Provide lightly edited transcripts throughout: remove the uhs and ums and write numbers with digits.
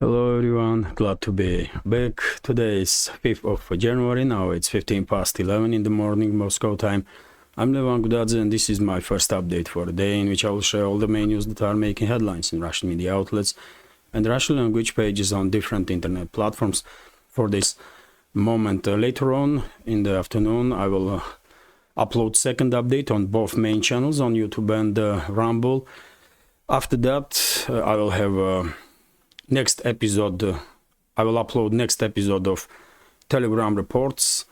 Hello everyone, glad to be back. Today is 5th of January, now it's 15 past 11 in the morning Moscow time. I'm Levan Gudadze and this is my first update for the day in which I will share all the main news that are making headlines in Russian media outlets and Russian language pages on different internet platforms. For this moment, later on in the afternoon I will upload second update on both main channels on YouTube and Rumble. After that I will have next episode, I will upload next episode of Telegram reports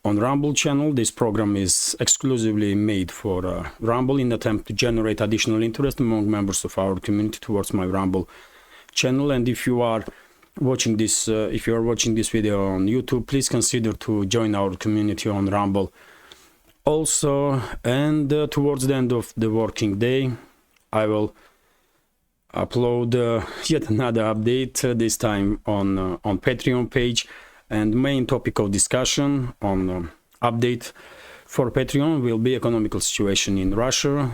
on Rumble channel. This program is exclusively made for Rumble in attempt to generate additional interest among members of our community towards my Rumble channel. And if you are watching this, video on YouTube, please consider to join our community on Rumble. Also, and towards the end of the working day, I will upload yet another update, this time on Patreon page, and main topic of discussion on update for Patreon will be economical situation in Russia,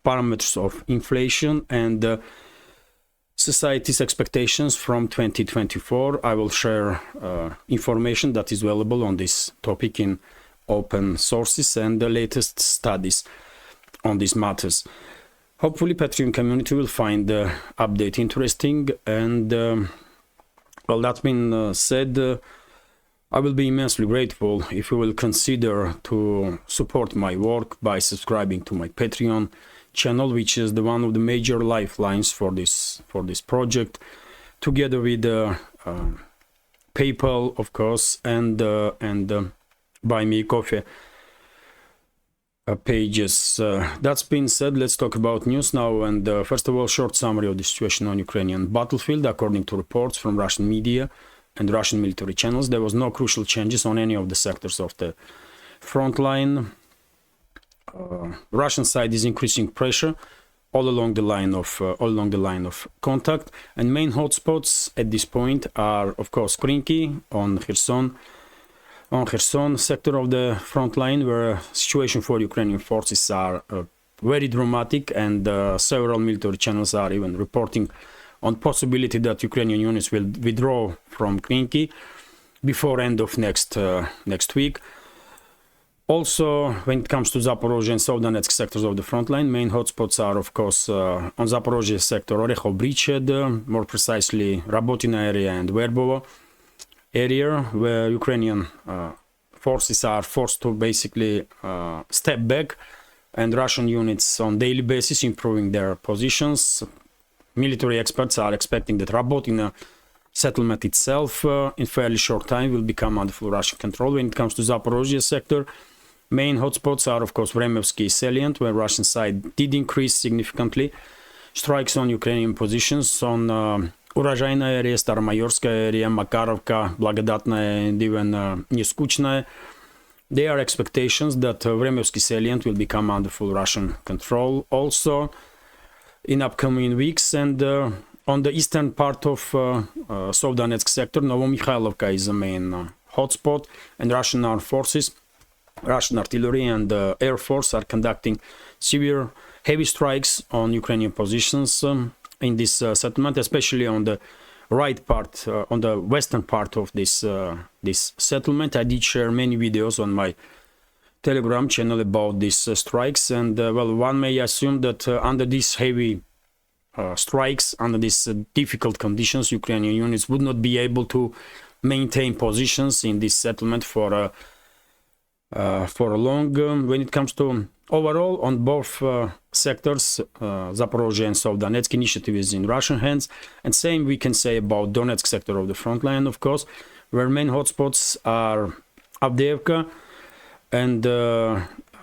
parameters of inflation and society's expectations from 2024. I will share information that is available on this topic in open sources and the latest studies on these matters. Hopefully Patreon community will find the update interesting, and well, that's been said, I will be immensely grateful if you will consider to support my work by subscribing to my Patreon channel, which is the one of the major lifelines for this project, together with PayPal, of course, and Buy Me Coffee pages. That's been said, let's talk about news now. And first of all, short summary of the situation on Ukrainian battlefield. According to reports from Russian media and Russian military channels, there was no crucial changes on any of the sectors of the front line. Russian side is increasing pressure all along the line of contact, and main hotspots at this point are, of course, Crimea on Kherson sector of the front line, where situation for Ukrainian forces are very dramatic, and several military channels are even reporting on possibility that Ukrainian units will withdraw from Crimea before end of next week. Also, when it comes to Zaporozhye and South Donetsk sectors of the front line, main hotspots are, of course, on Zaporozhye sector, Orekhov-Bridgehead, more precisely Rabotina area and Verbovo area, where Ukrainian forces are forced to basically step back, and Russian units on daily basis improving their positions. Military experts are expecting that Rabotina settlement itself in fairly short time will become under full Russian control. When it comes to Zaporozhye sector, main hotspots are, of course, Vremevsky salient, where Russian side did increase significantly strikes on Ukrainian positions on Урожайная area, Staromayorskaya area, Makarovka, Blagodatnaya, and even Neskучная. There are expectations that Vremevsky salient will become under full Russian control also in upcoming weeks. And on the eastern part of South Donetsk sector, Novomikhailovka is the main hotspot, and Russian armed forces, Russian artillery and air force are conducting severe heavy strikes on Ukrainian positions in this settlement, especially on the right part, on the western part of this settlement. I did share many videos on my Telegram channel about these strikes, and well, one may assume that under these heavy strikes, under these difficult conditions, Ukrainian units would not be able to maintain positions in this settlement for a long. When it comes to overall, on both sectors, Zaporozhye and South Donetsk, initiative is in Russian hands, and same we can say about Donetsk sector of the front line, of course, where main hotspots are Avdiivka and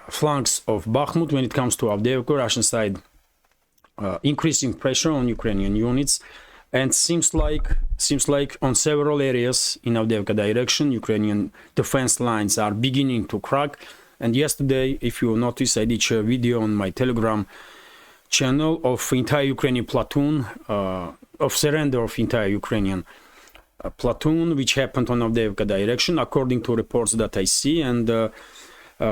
flanks of Bakhmut. When it comes to Avdiivka, Russian side increasing pressure on Ukrainian units, and seems like on several areas in Avdiivka direction, Ukrainian defense lines are beginning to crack. And yesterday, if you notice, I did share a video on my Telegram channel of entire Ukrainian platoon, of surrender of entire Ukrainian platoon, which happened on Avdiivka direction, according to reports that I see. And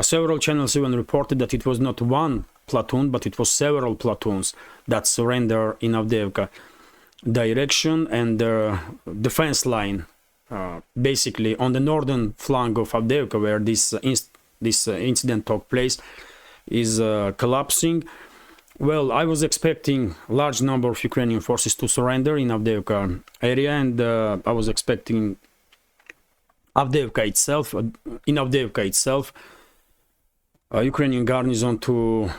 several channels even reported that it was not one platoon, but it was several platoons that surrender in Avdiivka direction, and the defense line, basically on the northern flank of Avdiivka, where this incident took place, is collapsing. Well, I was expecting large number of Ukrainian forces to surrender in Avdiivka area, and I was expecting Avdiivka itself, Ukrainian garrison to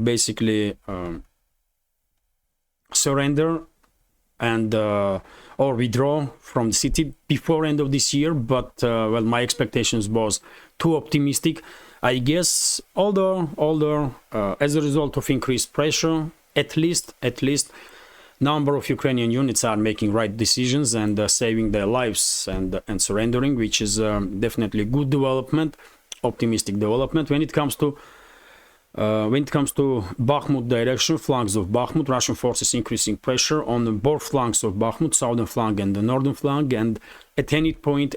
basically surrender and or withdraw from the city before end of this year, but well, my expectations was too optimistic, I guess. Although as a result of increased pressure, at least number of Ukrainian units are making right decisions and saving their lives and surrendering, which is definitely good development, optimistic development. When it comes to Bakhmut direction, flanks of Bakhmut, Russian forces increasing pressure on both flanks of Bakhmut, southern flank and the northern flank, and at any point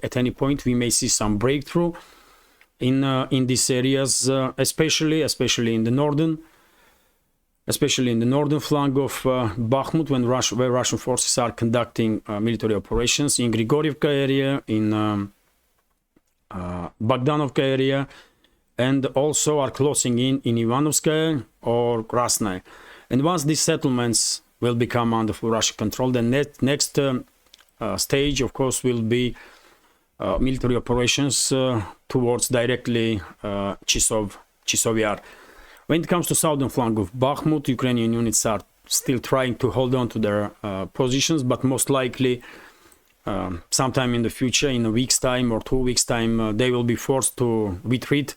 we may see some breakthrough in these areas, especially in the northern flank of Bakhmut, where Russian forces are conducting military operations in Grigorievka area, in Bogdanovka area, and also are closing in Ivanovskaya or Krasnaya. And once these settlements will become under full Russian control, the next stage, of course, will be military operations towards directly Chisov Yar. When it comes to southern flank of Bakhmut, Ukrainian units are still trying to hold on to their positions, but most likely sometime in the future, in a week's time or 2 weeks' time, they will be forced to retreat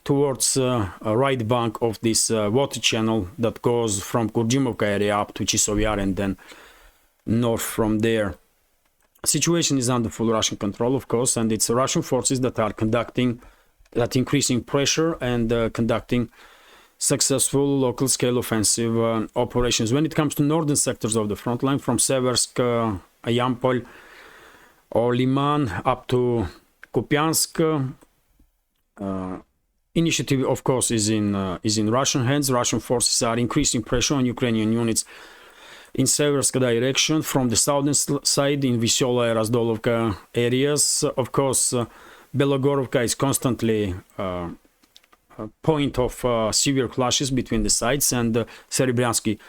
towards a right bank of this water channel that goes from Kurdimovka area up to Chisov Yar and then north from there. Situation is under full Russian control, of course, and it's Russian forces that are increasing pressure and conducting successful local scale offensive operations. When it comes to northern sectors of the front line, from Seversk, Yampol or Liman up to Kupiansk, initiative, of course, is in Russian hands. Russian forces are increasing pressure on Ukrainian units in Seversk direction from the southern side in Vysyola and Razdolovka areas. Of course, Belogorovka is constantly a point of severe clashes between the sides, and Serebryansky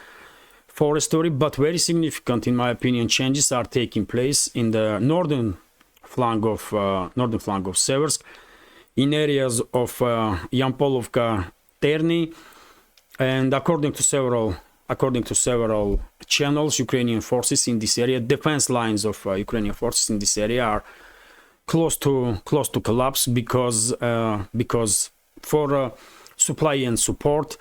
forestry, but very significant, in my opinion, changes are taking place in the northern flank of Seversk, in areas of Yampolovka, Terny, and according to several channels, Ukrainian forces in this area, defense lines of Ukrainian forces in this area are close to collapse because for supply and support,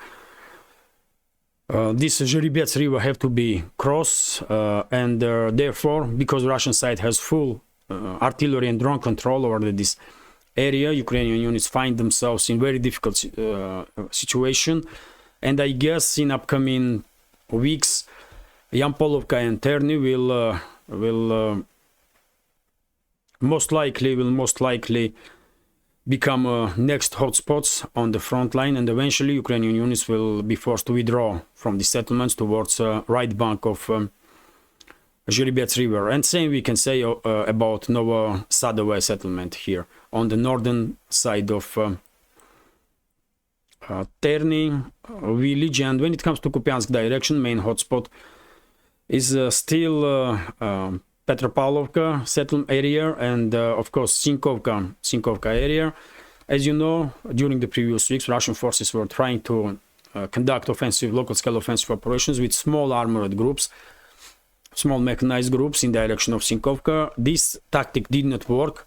this Zheribets river have to be crossed, and therefore, because Russian side has full artillery and drone control over this area, Ukrainian units find themselves in very difficult situation. And I guess in upcoming weeks, Yampolovka and Terny will most likely become next hotspots on the front line, and eventually Ukrainian units will be forced to withdraw from the settlements towards right bank of Zheribets river. And same we can say about Novosadovaya settlement here on the northern side of Terny village. And when it comes to Kupiansk direction, main hotspot is still Petropavlovka settlement area, and of course Sinkovka area. As you know, during the previous weeks, Russian forces were trying to conduct local scale offensive operations with small armored groups, small mechanized groups in direction of Sinkovka. This tactic did not work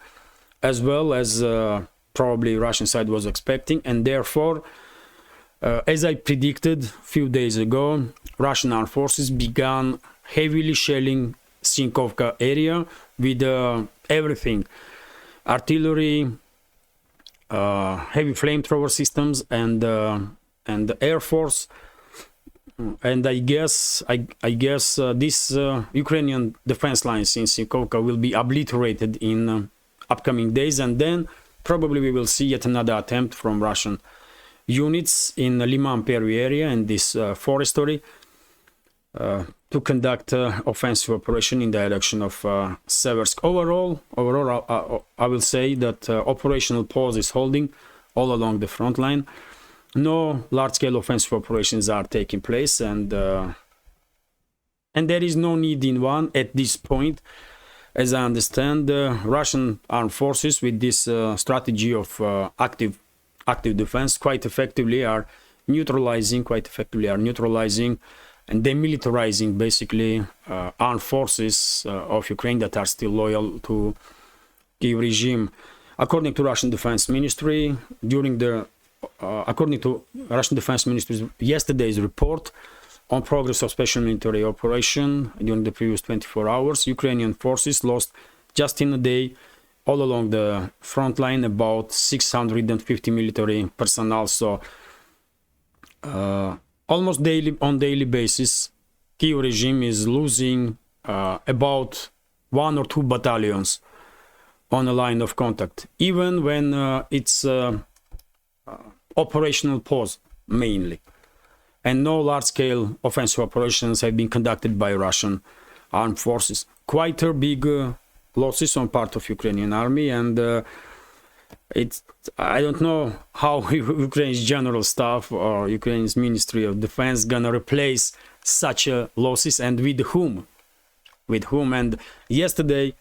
as well as probably Russian side was expecting, and therefore, as I predicted a few days ago, Russian armed forces began heavily shelling Sinkovka area with everything: artillery, heavy flamethrower systems, and air force. And I guess this Ukrainian defense lines in Sinkovka will be obliterated in upcoming days, and then probably we will see yet another attempt from Russian units in Liman Perry area and this forestry to conduct offensive operation in the direction of Seversk. Overall, I will say that operational pause is holding all along the front line. No large-scale offensive operations are taking place, and there is no need in one at this point. As I understand, Russian armed forces, with this strategy of active defense, quite effectively are neutralizing and demilitarizing basically armed forces of Ukraine that are still loyal to Kiev regime. According to Russian Defense Ministry, according to Russian Defense Ministry's yesterday's report on progress of special military operation during the previous 24 hours, Ukrainian forces lost just in a day all along the front line about 650 military personnel. So almost on daily basis, Kiev regime is losing about 1 or 2 battalions on a line of contact, even when it's operational pause mainly, and no large-scale offensive operations have been conducted by Russian armed forces. Quite a big losses on part of Ukrainian army, and I don't know how Ukraine's general staff or Ukraine's Ministry of Defense gonna replace such losses, and with whom. And yesterday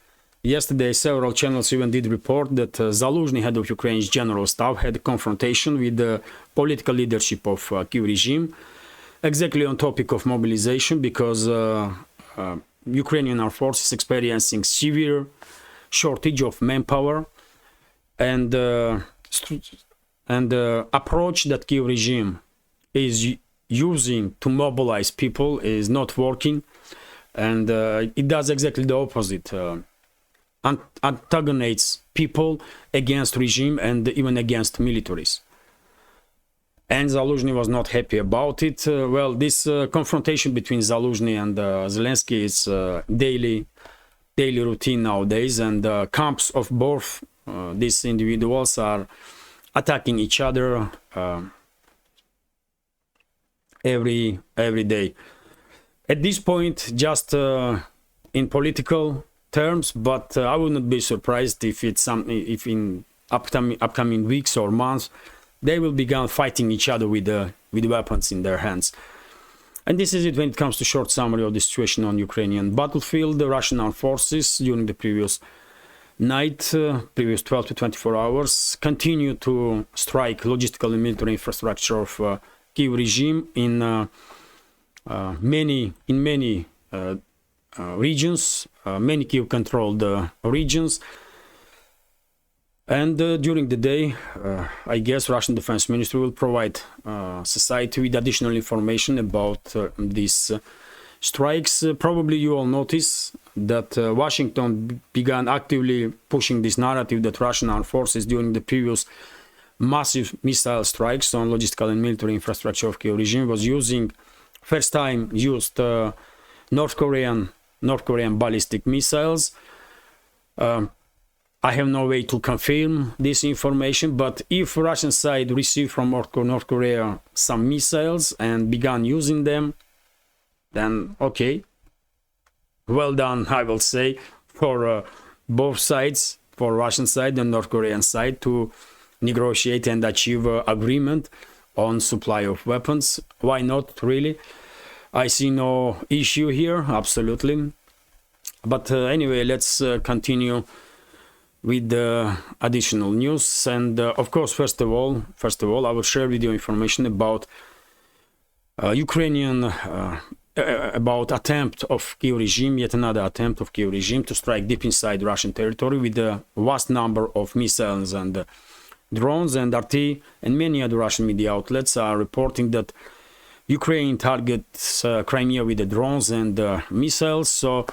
several channels even did report that Zaluzhny, head of Ukraine's general staff, had a confrontation with the political leadership of Kiev regime, exactly on topic of mobilization, because Ukrainian armed forces experiencing severe shortage of manpower, and the approach that Kiev regime is using to mobilize people is not working, and it does exactly the opposite. Antagonists people against regime and even against militaries. And Zaluzhny was not happy about it. Well, this confrontation between Zaluzhny and Zelensky is daily routine nowadays, and camps of both these individuals are attacking each other every day. At this point, just in political terms, but I would not be surprised if in upcoming weeks or months they will begin fighting each other with weapons in their hands. And this is it when it comes to short summary of the situation on Ukrainian battlefield. The Russian armed forces during the previous 12 to 24 hours continue to strike logistical and military infrastructure of Kiev regime in many regions, many Kiev-controlled regions. And during the day, I guess Russian Defense Ministry will provide society with additional information about these strikes. Probably you all notice that Washington began actively pushing this narrative that Russian armed forces during the previous massive missile strikes on logistical and military infrastructure of Kiev regime was using, first time used North Korean ballistic missiles. I have no way to confirm this information, but if Russian side received from North Korea some missiles and began using them, then okay, well done, I will say, for both sides, for Russian side and North Korean side, to negotiate and achieve agreement on supply of weapons. Why not, really? I see no issue here, absolutely. But anyway, let's continue with the additional news. And of course, first of all, I will share with you information about Ukrainian about attempt of Kiev regime, yet another attempt of Kiev regime to strike deep inside Russian territory with a vast number of missiles and drones. And RT and many other Russian media outlets are reporting that Ukraine targets Crimea with the drones and missiles. So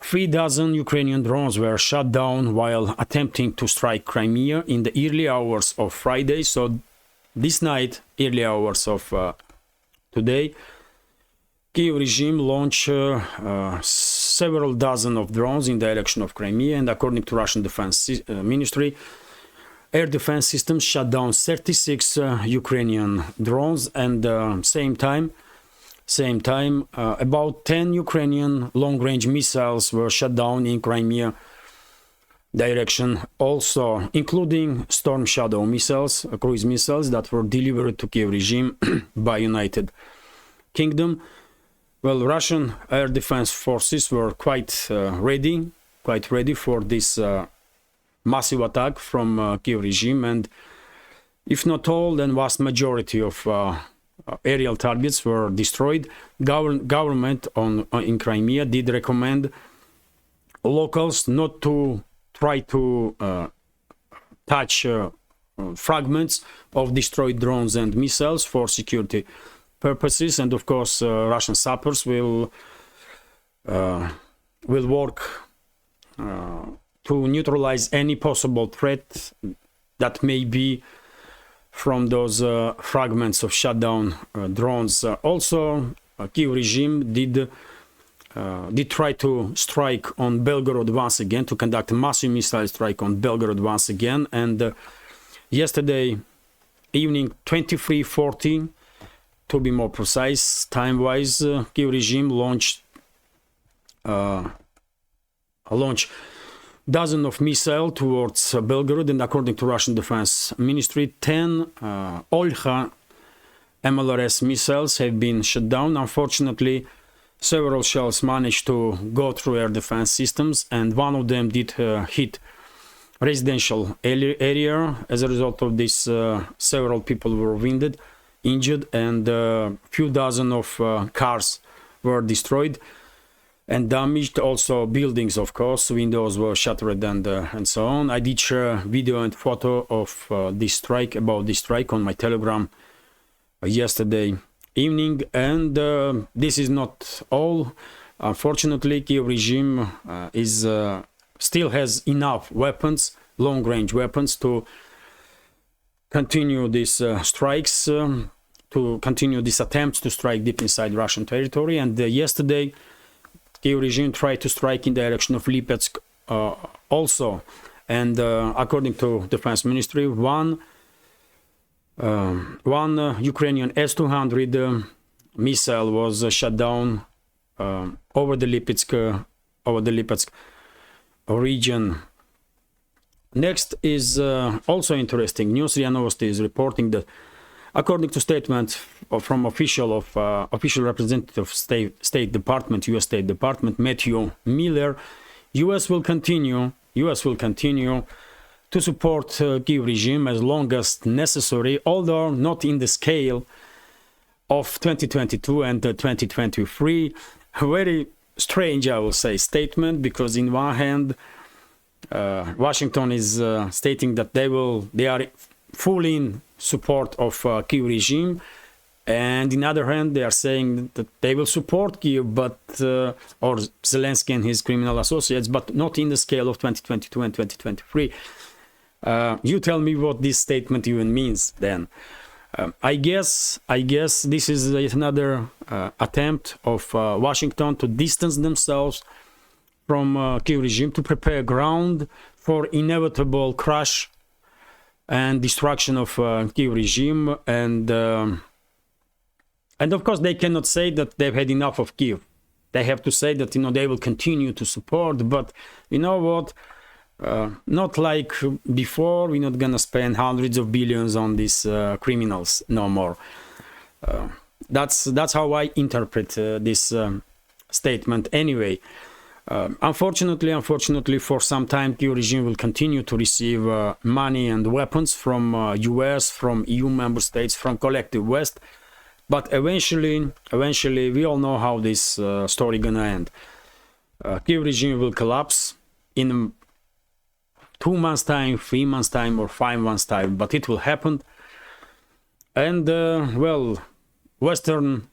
3 dozen Ukrainian drones were shot down while attempting to strike Crimea in the early hours of Friday. So this night, early hours of today, Kiev regime launched several dozen of drones in the direction of Crimea, and according to Russian Defense Ministry, air defense systems shot down 36 Ukrainian drones, and same time Same time, about 10 Ukrainian long-range missiles were shot down in Crimea direction, also including Storm Shadow missiles, cruise missiles that were delivered to Kiev regime by United Kingdom. Well, Russian air defense forces were quite ready for this massive attack from Kiev regime, and if not all, then vast majority of aerial targets were destroyed. Government in Crimea did recommend locals not to try to touch fragments of destroyed drones and missiles for security purposes, and of course Russian sappers will work to neutralize any possible threat that may be from those fragments of shutdown drones. Also, Kiev regime did try to strike on Belgorod once again, to conduct a massive missile strike on Belgorod once again. And yesterday evening, 23:40, to be more precise, time-wise, Kiev regime launched dozens of missiles towards Belgorod, and according to Russian Defense Ministry, 10 Olha MLRS missiles have been shot down. Unfortunately, several shells managed to go through air defense systems, and one of them did hit residential area. As a result of this, several people were injured, and a few dozen of cars were destroyed and damaged. Also buildings, of course, windows were shattered and so on. I did share video and photo of this strike, on my Telegram yesterday evening. And this is not all. Unfortunately, Kiev regime still has enough weapons, long-range weapons, to continue these strikes, to continue these attempts to strike deep inside Russian territory. And yesterday, Kiev regime tried to strike in the direction of Lipetsk also. And according to Defense Ministry, one Ukrainian S-200 missile was shot down over the Lipetsk region. Next is also interesting news. RIA Novosti is reporting that, according to statements from official representative of State Department, U.S. State Department, Matthew Miller, U.S. will continue to support Kiev regime as long as necessary, although not in the scale of 2022 and 2023. A very strange, I will say, statement, because in one hand, Washington is stating that they are fully in support of Kiev regime, and in the other hand, they are saying that they will support Kiev, but or Zelensky and his criminal associates, but not in the scale of 2022 and 2023. You tell me what this statement even means then. I guess this is yet another attempt of Washington to distance themselves from Kiev regime, to prepare ground for inevitable crash and destruction of Kiev regime. And of course, they cannot say that they've had enough of Kiev. They have to say that, they will continue to support. But you know what? Not like before. We're not gonna spend hundreds of billions on these criminals no more. That's how I interpret this statement. Anyway, unfortunately, for some time, Kiev regime will continue to receive money and weapons from US, from EU member states, from collective West. But eventually, we all know how this story gonna end. Kiev regime will collapse in 2 months' time, 3 months' time, or 5 months' time, but it will happen. And Western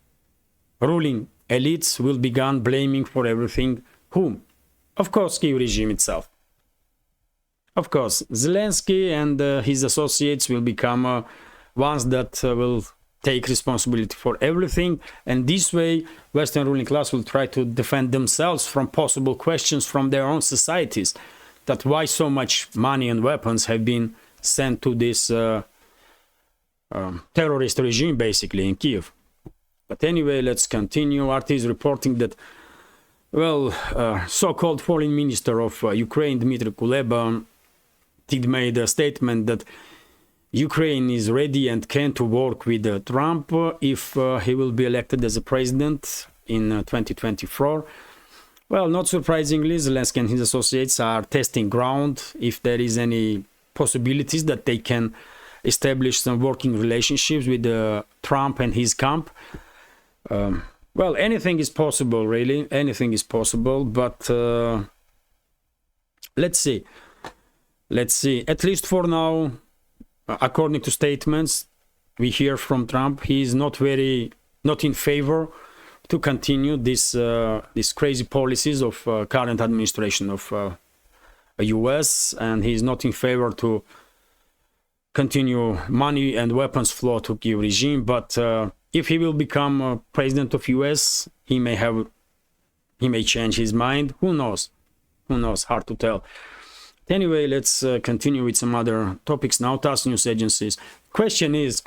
ruling elites will begin blaming for everything whom? Of course, Kiev regime itself. Of course, Zelensky and his associates will become ones that will take responsibility for everything, and this way Western ruling class will try to defend themselves from possible questions from their own societies, that why so much money and weapons have been sent to this terrorist regime, basically, in Kiev. But anyway, let's continue. RT is reporting that, well, so-called foreign minister of Ukraine, Dmitry Kuleba, did made a statement that Ukraine is ready and can to work with Trump if he will be elected as a president in 2024. Well, not surprisingly, Zelensky and his associates are testing ground if there is any possibilities that they can establish some working relationships with Trump and his camp. Well, anything is possible, really. Anything is possible, but let's see. Let's see. At least for now, according to statements we hear from Trump, he is not in favor to continue these crazy policies of current administration of US, and he is not in favor to continue money and weapons flow to Kyiv regime. But if he will become president of US, he may change his mind. Who knows? Who knows? Hard to tell. Anyway, let's continue with some other topics now. TASS news agencies. Question is,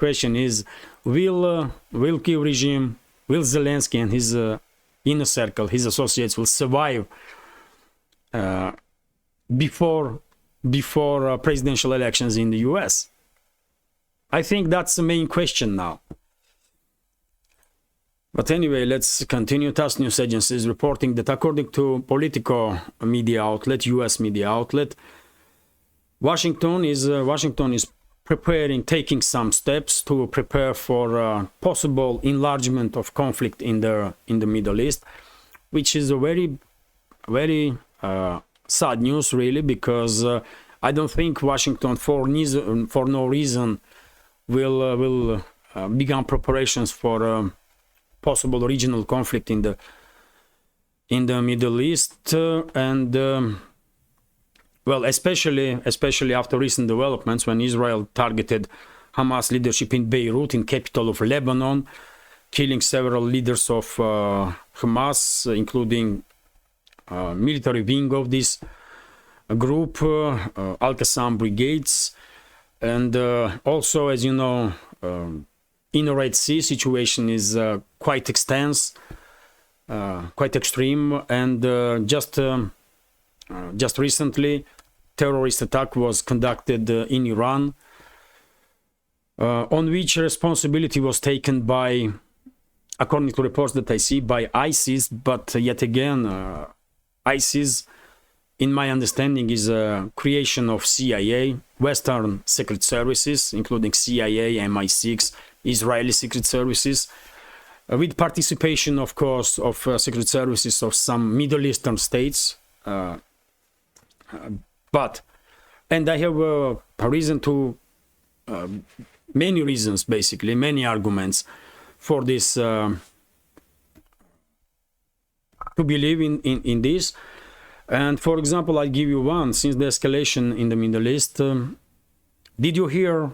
will Kyiv regime, will Zelensky and his inner circle, his associates, will survive before presidential elections in the US? I think that's the main question now. But anyway, let's continue. TASS news agencies reporting that according to Politico media outlet, US media outlet, Washington is taking some steps to prepare for possible enlargement of conflict in the Middle East, which is a very sad news, really, because I don't think Washington for no reason will begin preparations for possible regional conflict in the Middle East, and well, especially after recent developments when Israel targeted Hamas leadership in Beirut, in capital of Lebanon, killing several leaders of Hamas, including military wing of this group, Al-Qassam brigades, and also, as you know, in the Red Sea situation is quite extensive, quite extreme, and just recently, terrorist attack was conducted in Iran, on which responsibility was taken by, according to reports that I see, by ISIS. But yet again, ISIS, in my understanding, is a creation of CIA, Western secret services, including CIA, MI6, Israeli secret services, with participation, of course, of secret services of some Middle Eastern states. But I have a reason to, many reasons, basically, many arguments for this, to believe in this. And for example, I'll give you one. Since the escalation in the Middle East, did you hear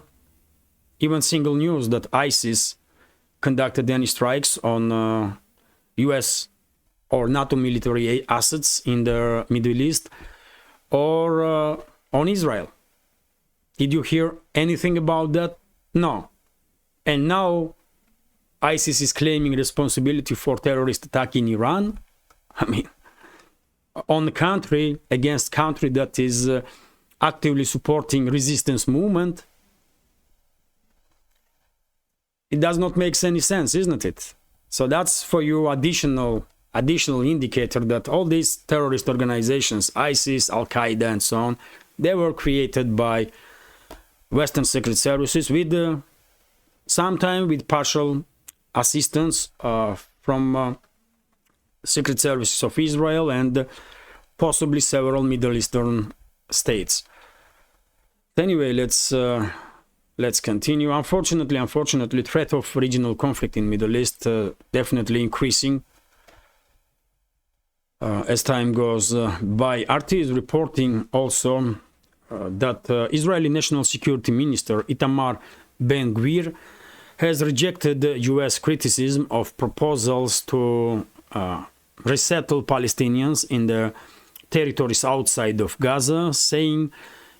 even single news that ISIS conducted any strikes on US or NATO military assets in the Middle East or on Israel? Did you hear anything about that? No. And now ISIS is claiming responsibility for terrorist attack in Iran. I mean, on country against country that is actively supporting resistance movement. It does not make any sense, isn't it? So that's for you additional indicator that all these terrorist organizations, ISIS, Al-Qaeda, and so on, they were created by Western secret services with sometimes with partial assistance from secret services of Israel and possibly several Middle Eastern states. Anyway, let's continue. Unfortunately, threat of regional conflict in Middle East definitely increasing as time goes by. RT is reporting also that Israeli National Security Minister Itamar Ben-Gvir has rejected U.S. criticism of proposals to resettle Palestinians in the territories outside of Gaza, saying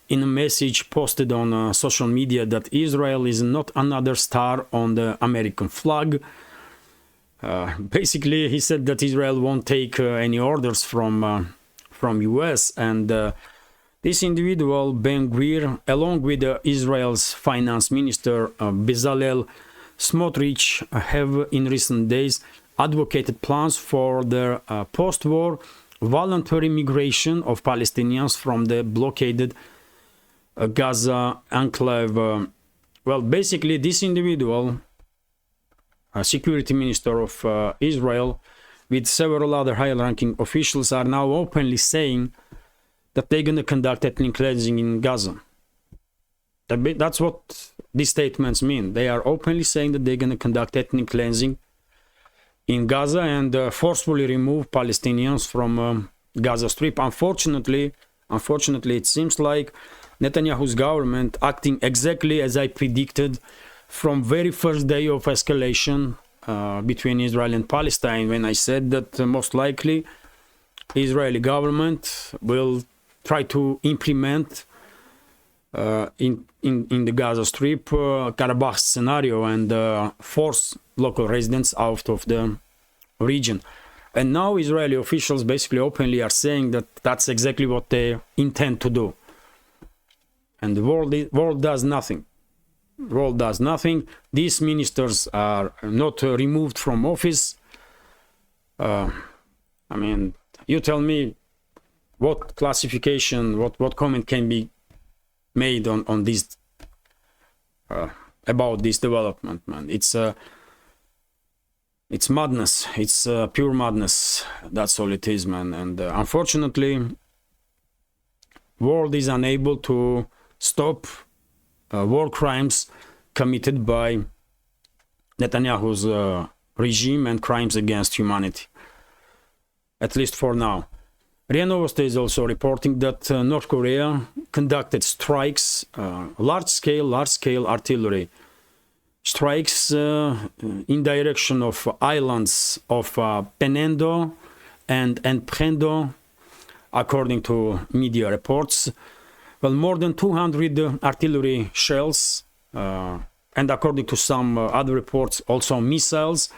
in a message posted on social media that Israel is not another star on the American flag. Basically, he said that Israel won't take any orders from US, and this individual, Ben Gvir, along with Israel's finance minister Bezalel Smotrich, have in recent days advocated plans for the post-war voluntary migration of Palestinians from the blockaded Gaza enclave. Well, basically, this individual, security minister of Israel, with several other high-ranking officials, are now openly saying that they're going to conduct ethnic cleansing in Gaza. That's what these statements mean. They are openly saying that they're going to conduct ethnic cleansing in Gaza and forcefully remove Palestinians from Gaza Strip. Unfortunately, it seems like Netanyahu's government acting exactly as I predicted from very first day of escalation between Israel and Palestine, when I said that most likely Israeli government will try to implement in the Gaza Strip Karabakh scenario and force local residents out of the region. And now Israeli officials basically openly are saying that that's exactly what they intend to do. And the world does nothing. World does nothing. These ministers are not removed from office. I mean, you tell me what classification, what comment can be made on this about this development, man. It's madness. It's pure madness. That's all it is, man. And unfortunately, world is unable to stop war crimes committed by Netanyahu's regime and crimes against humanity, at least for now. RIA Novosti is also reporting that North Korea conducted strikes, large-scale artillery strikes in direction of islands of Penendo and Prendo, according to media reports. Well, more than 200 artillery shells, and according to some other reports, also missiles,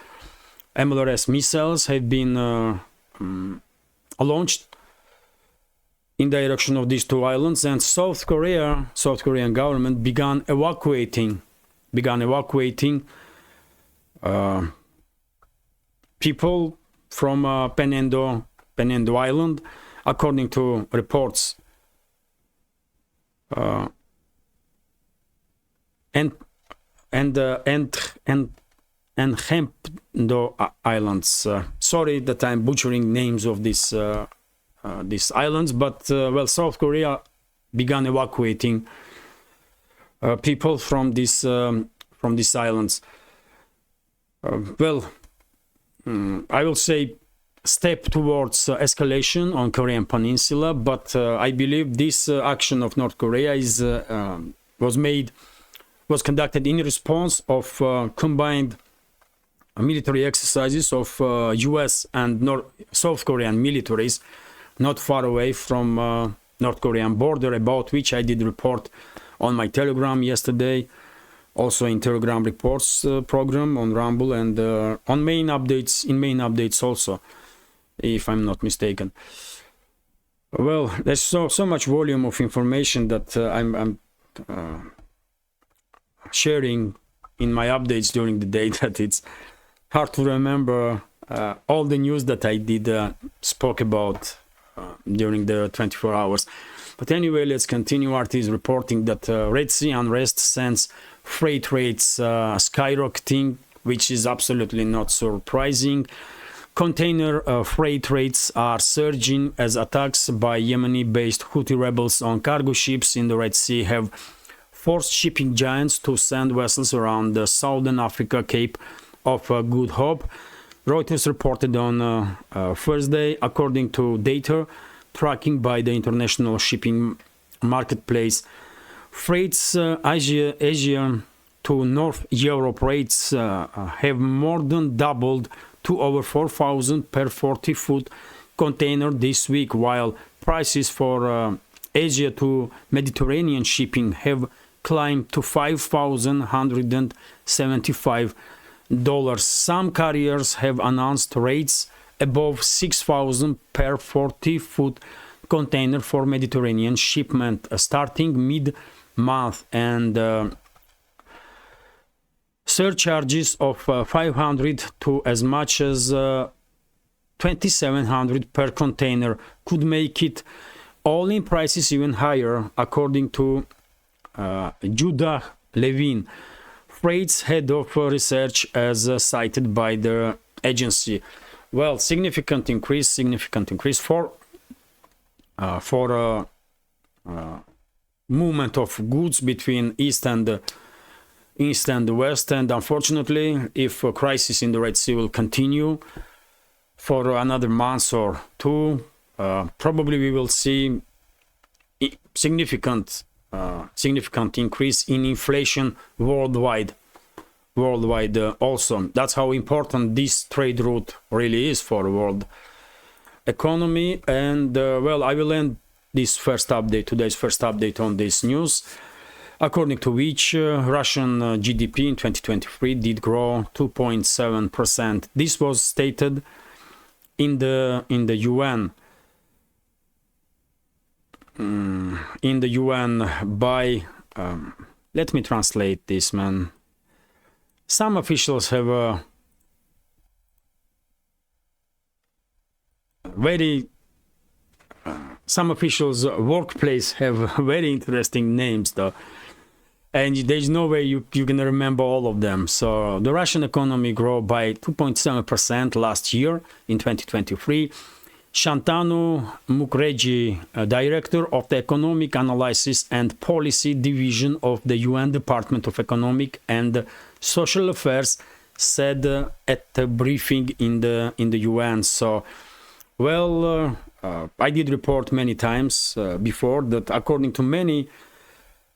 MLRS missiles, have been launched in direction of these two islands. And South Korean government began evacuating people from Penendo Island, according to reports. And Hempdo Islands. Sorry that I'm butchering names of these islands, but well, South Korea began evacuating people from these islands. Well, I will say step towards escalation on Korean Peninsula, but I believe this action of North Korea was conducted in response of combined military exercises of US and South Korean militaries not far away from North Korean border, about which I did report on my Telegram yesterday, also in Telegram reports program on Rumble, and on main updates also, if I'm not mistaken. Well, there's so much volume of information that I'm sharing in my updates during the day that it's hard to remember all the news that I did spoke about during the 24 hours. But anyway, let's continue. RT is reporting that Red Sea unrest sends freight rates skyrocketing, which is absolutely not surprising. Container freight rates are surging as attacks by Yemeni-based Houthi rebels on cargo ships in the Red Sea have forced shipping giants to send vessels around the southern Africa Cape of Good Hope. Reuters reported on Thursday, according to data tracking by the international shipping marketplace, freights Asia to North Europe rates have more than doubled to over 4,000 per 40-foot container this week, while prices for Asia to Mediterranean shipping have climbed to $5,175 Some carriers have announced rates above 6,000 per 40-foot container for Mediterranean shipment starting mid-month, and surcharges of 500 to as much as 2,700 per container could make it all-in prices even higher, according to Judah Levin, Freight's head of research, as cited by the agency. Well, significant increase for movement of goods between East and West, and unfortunately, if a crisis in the Red Sea will continue for another month or two, probably we will see significant increase in inflation worldwide. Also, that's how important this trade route really is for world economy. And well, I will end today's first update on this news, according to which Russian GDP in 2023 did grow 2.7%. This was stated in the UN. In the UN by let me translate this, man. Some officials have a some officials' workplace have very interesting names, though, and there's no way you can remember all of them. So the Russian economy grew by 2.7% last year in 2023. Shantanu Mukherjee, director of the Economic Analysis and Policy Division of the UN Department of Economic and Social Affairs, said at a briefing in the UN. So, well, I did report many times before that, according to many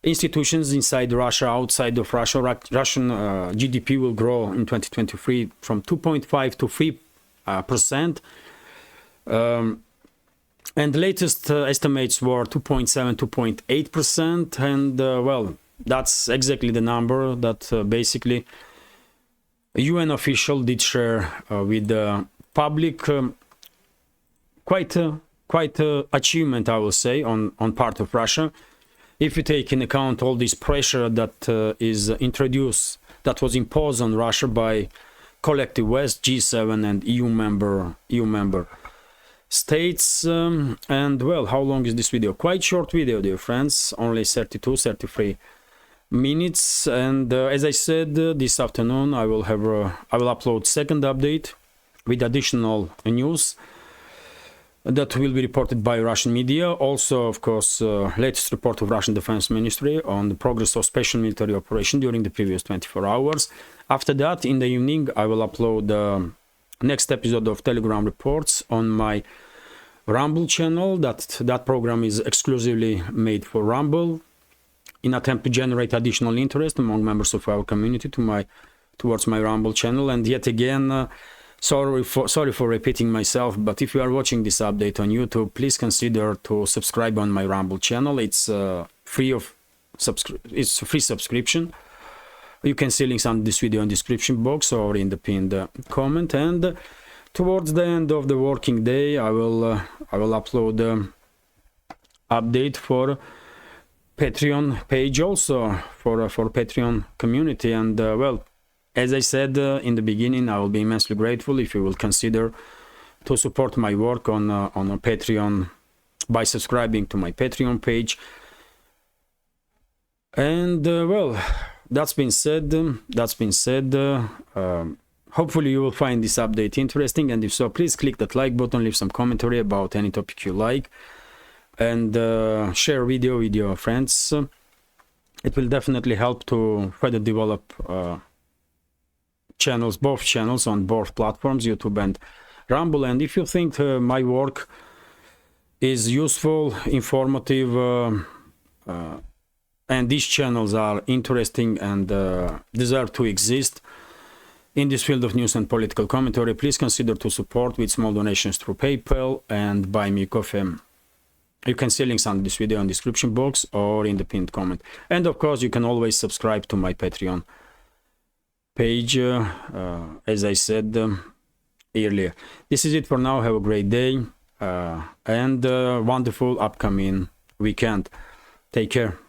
institutions inside Russia, outside of Russia, Russian GDP will grow in 2023 from 2.5 to 3%. And the latest estimates were 2.7, 2.8%, and well, that's exactly the number that basically a UN official did share with the public. Quite a achievement, I will say, on part of Russia, if you take in account all this pressure that is introduced, that was imposed on Russia by Collective West, G7 and EU member states. And well, how long is this video? Quite short video, dear friends, only 33 minutes. And as I said, this afternoon I will upload second update with additional news that will be reported by Russian media. Also, of course, latest report of Russian Defense Ministry on the progress of special military operation during the previous 24 hours. After that, in the evening, I will upload the next episode of Telegram reports on my Rumble channel. That program is exclusively made for Rumble, in attempt to generate additional interest among members of our community towards my Rumble channel. And yet again, sorry for repeating myself, but if you are watching this update on YouTube, please consider to subscribe on my Rumble channel. It's free subscription. You can see links on this video in description box or in the pinned comment. And towards the end of the working day, I will upload update for Patreon page, also for Patreon community. And well, as I said in the beginning, I will be immensely grateful if you will consider to support my work on a Patreon by subscribing to my Patreon page. And well, that's been said. Hopefully you will find this update interesting, and if so, please click that like button, leave some commentary about any topic you like, and share video with your friends. It will definitely help to further develop both channels on both platforms, YouTube and Rumble. And if you think my work is useful, informative, and these channels are interesting and deserve to exist in this field of news and political commentary, please consider to support with small donations through PayPal and Buy Me Coffee. You can see links on this video in the description box or in the pinned comment. And of course, you can always subscribe to my Patreon page, as I said earlier. This is it for now. Have a great day and wonderful upcoming weekend. Take care.